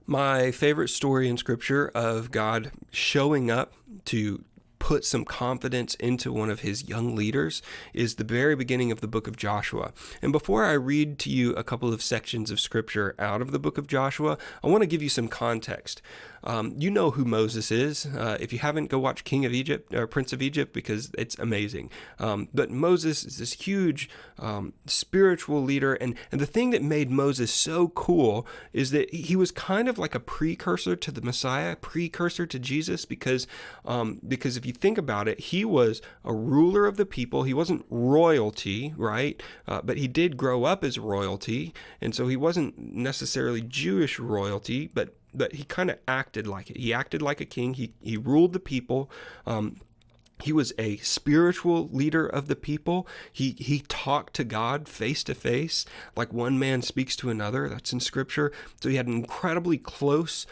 My favorite story in Scripture of God showing up to put some confidence into one of his young leaders is the very beginning of the book of Joshua. And before I read to you a couple of sections of Scripture out of the book of Joshua, I want to give you some context. You know who Moses is. If you haven't, go watch King of Egypt or Prince of Egypt because it's amazing. But Moses is this huge spiritual leader, and the thing that made Moses so cool is that he was kind of like a precursor to the Messiah, precursor to Jesus, because if you think about it, he was a ruler of the people. He wasn't royalty, right? But he did grow up as royalty, and so he wasn't necessarily Jewish royalty, but he kind of acted like it. He acted like a king. He ruled the people. He was a spiritual leader of the people. He talked to God face to face, like one man speaks to another. That's in Scripture. So he had an incredibly close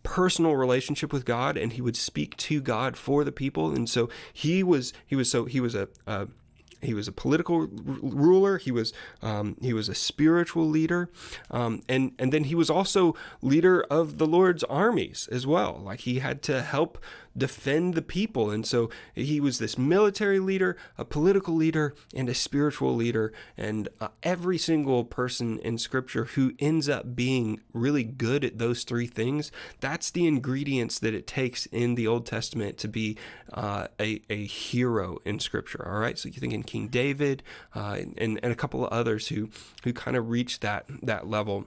personal relationship with God, and he would speak to God for the people. And so he was a political ruler. He was a spiritual leader, and then he was also leader of the Lord's armies as well. Like, he had to help defend the people, and so he was this military leader, a political leader, and a spiritual leader. And every single person in Scripture who ends up being really good at those three things, that's the ingredients that it takes in the Old Testament to be a hero in Scripture. All right, so you're thinking King David, and a couple of others who kind of reached that level.